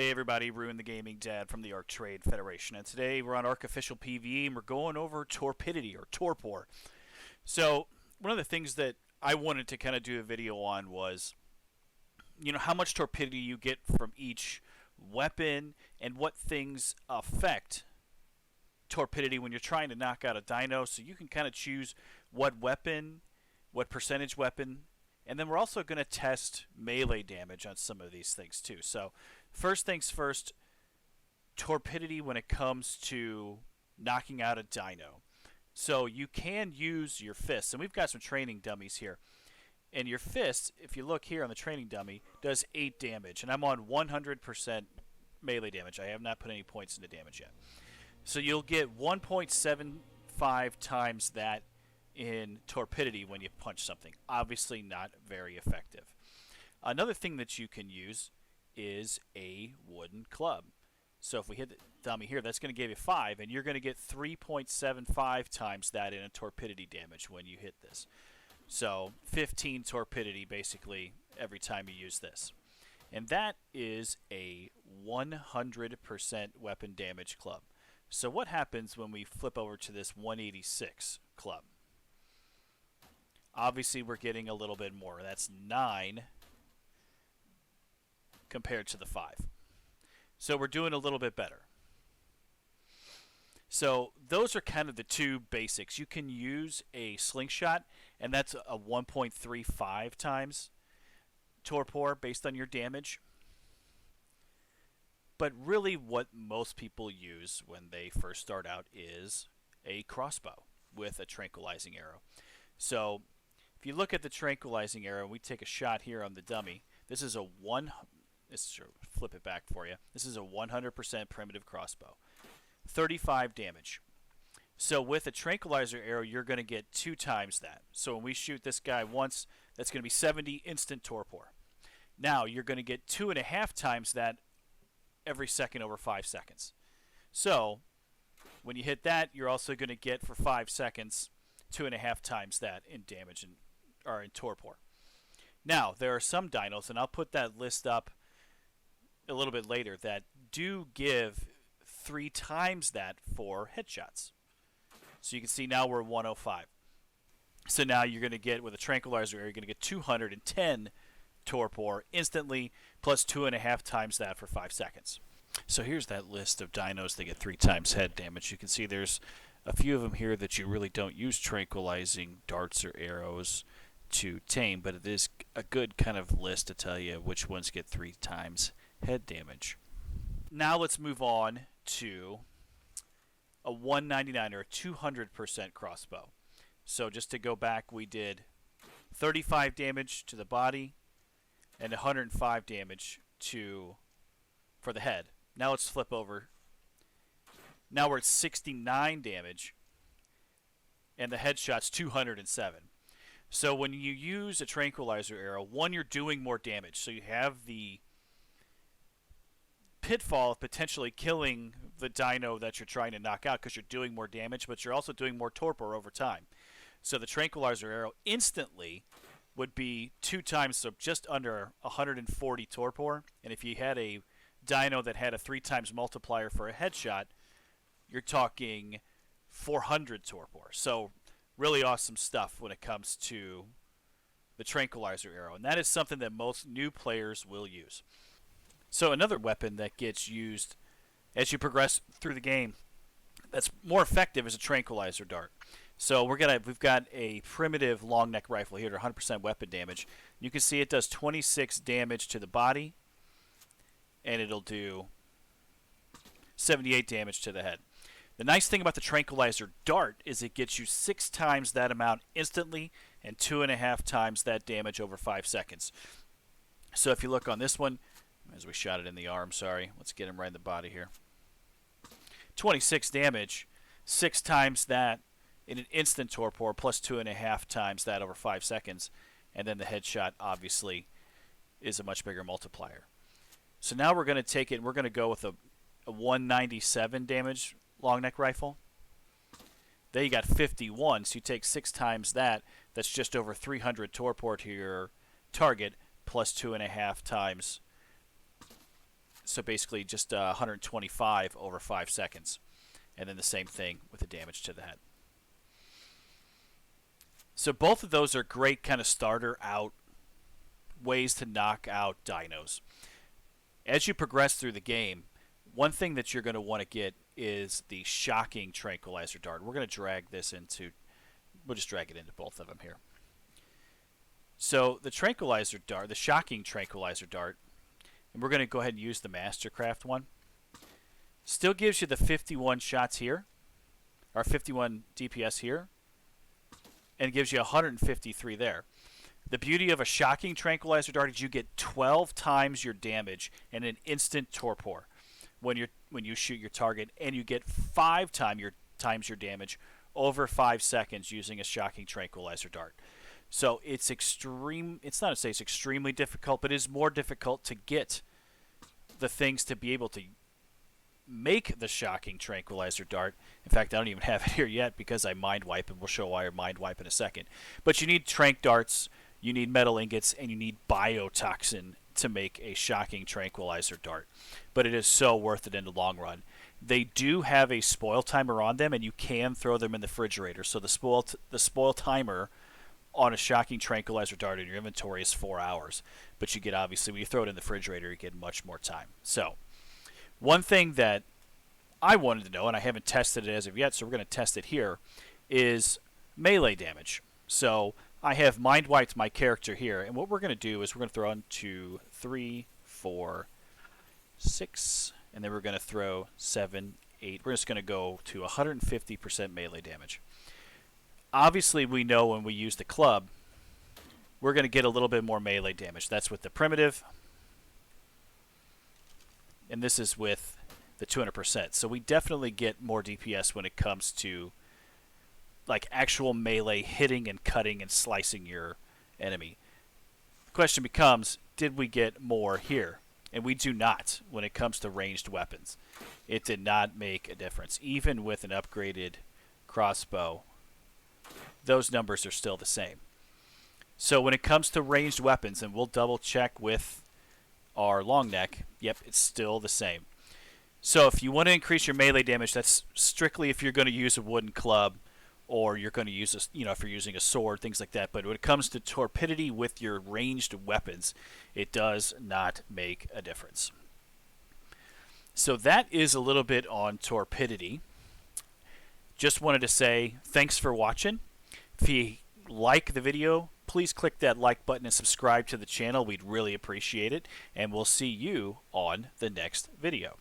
Hey everybody, Ruin the Gaming Dad from the ARK Trade Federation, and today we're on ARK Official PVE and we're going over Torpidity or Torpor. So one of the things that I wanted to kind of do a video on was, how much torpidity you get from each weapon and what things affect torpidity when you're trying to knock out a dino, so you can kind of choose what weapon, what percentage weapon, and then we're also going to test melee damage on some of these things too. So first things first, torpidity when it comes to knocking out a dino. So you can use your fists, and we've got some training dummies here. And your fist, if you look here on the training dummy, does 8 damage, and I'm on 100% melee damage. I have not put any points into damage yet. So you'll get 1.75 times that in torpidity when you punch something. Obviously not very effective. Another thing that you can use is a wooden club. So if we hit the dummy here, that's going to give you 5, and you're going to get 3.75 times that in a torpidity damage when you hit this. So 15 torpidity basically every time you use this. And that is a 100% weapon damage club. So what happens when we flip over to this 186 club? Obviously we're getting a little bit more. That's 9 compared to the 5. So we're doing a little bit better. So those are kind of the two basics. You can use a slingshot, and that's a 1.35 times torpor based on your damage. But really what most people use when they first start out is a crossbow with a tranquilizing arrow. So if you look at the tranquilizing arrow, we take a shot here on the dummy. This is a flip it back for you. This is a 100% primitive crossbow. 35 damage. So with a tranquilizer arrow, you're going to get 2 times that. So when we shoot this guy once, that's going to be 70 instant torpor. Now you're going to get 2.5 times that every second over 5 seconds. So when you hit that, you're also going to get for 5 seconds 2.5 times that in damage or in torpor. Now there are some dinos, and I'll put that list up a little bit later, that do give 3 times that for headshots. So you can see now we're 105. So now you're going to get, with a tranquilizer arrow, you're going to get 210 torpor instantly, plus 2.5 times that for 5 seconds. So here's that list of dinos that get 3 times head damage. You can see there's a few of them here that you really don't use tranquilizing darts or arrows to tame, but it is a good kind of list to tell you which ones get 3 times head damage. Now let's move on to a 199 or a 200% crossbow. So just to go back, we did 35 damage to the body and 105 damage for the head. Now let's flip over. Now we're at 69 damage, and the headshot's 207. So when you use a tranquilizer arrow, one, you're doing more damage, so you have the pitfall of potentially killing the dino that you're trying to knock out because you're doing more damage, but you're also doing more torpor over time. So the tranquilizer arrow instantly would be 2 times, so just under 140 torpor. And if you had a dino that had a 3 times multiplier for a headshot, you're talking 400 torpor. So really awesome stuff when it comes to the tranquilizer arrow, and that is something that most new players will use. So another weapon that gets used as you progress through the game that's more effective is a tranquilizer dart. So we've got a primitive long neck rifle here at 100% weapon damage. You can see it does 26 damage to the body, and it'll do 78 damage to the head. The nice thing about the tranquilizer dart is it gets you 6 times that amount instantly and 2.5 times that damage over 5 seconds. So if you look on this one, as we shot it in the arm, sorry, let's get him right in the body here. 26 damage, 6 times that in an instant torpor, plus 2.5 times that over 5 seconds, and then the headshot obviously is a much bigger multiplier. So now we're going to take it, and we're going to go with a 197 damage long neck rifle. There you got 51, so you take 6 times that. That's just over 300 torpor to your target, plus 2.5 times So basically just 125 over 5 seconds. And then the same thing with the damage to the head. So both of those are great kind of starter out ways to knock out dinos. As you progress through the game, one thing that you're going to want to get is the shocking Tranquilizer dart. We're going to drag this into, we'll just drag it into both of them here. So the Tranquilizer dart, the shocking Tranquilizer dart, and we're going to go ahead and use the Mastercraft one, still gives you the 51 shots here, or 51 DPS here, and gives you 153 there. The beauty of a shocking Tranquilizer dart is you get 12 times your damage and an instant torpor when you shoot your target, and you get 5 times your damage over 5 seconds using a shocking Tranquilizer dart. So it's extreme. It's not to say it's extremely difficult, but it is more difficult to get the things to be able to make the shocking Tranquilizer dart. In fact, I don't even have it here yet because I mind wipe, and we'll show why I mind wipe in a second. But you need tranq darts, you need metal ingots, and you need biotoxin to make a shocking Tranquilizer dart. But it is so worth it in the long run. They do have a spoil timer on them, and you can throw them in the refrigerator. So the spoil timer on a shocking Tranquilizer dart in your inventory is 4 hours. But you get, obviously, when you throw it in the refrigerator, you get much more time. So one thing that I wanted to know, and I haven't tested it as of yet, so we're going to test it here, is melee damage. So I have mind wiped my character here, and what we're going to do is we're going to throw on 2, 3, 4, 6, and then we're going to throw 7, 8. We're just going to go to 150% melee damage. Obviously, we know when we use the club, we're going to get a little bit more melee damage. That's with the primitive, and this is with the 200%. So we definitely get more DPS when it comes to like actual melee hitting and cutting and slicing your enemy. The question becomes, did we get more here? And we do not when it comes to ranged weapons. It did not make a difference. Even with an upgraded crossbow, those numbers are still the same. So when it comes to ranged weapons, and we'll double check with our long neck, yep, it's still the same. So if you want to increase your melee damage, that's strictly if you're going to use a wooden club, or you're going to use a, if you're using a sword, things like that. But when it comes to torpidity with your ranged weapons, it does not make a difference. So that is a little bit on torpidity. Just wanted to say thanks for watching. If you like the video, please click that like button and subscribe to the channel. We'd really appreciate it. And we'll see you on the next video.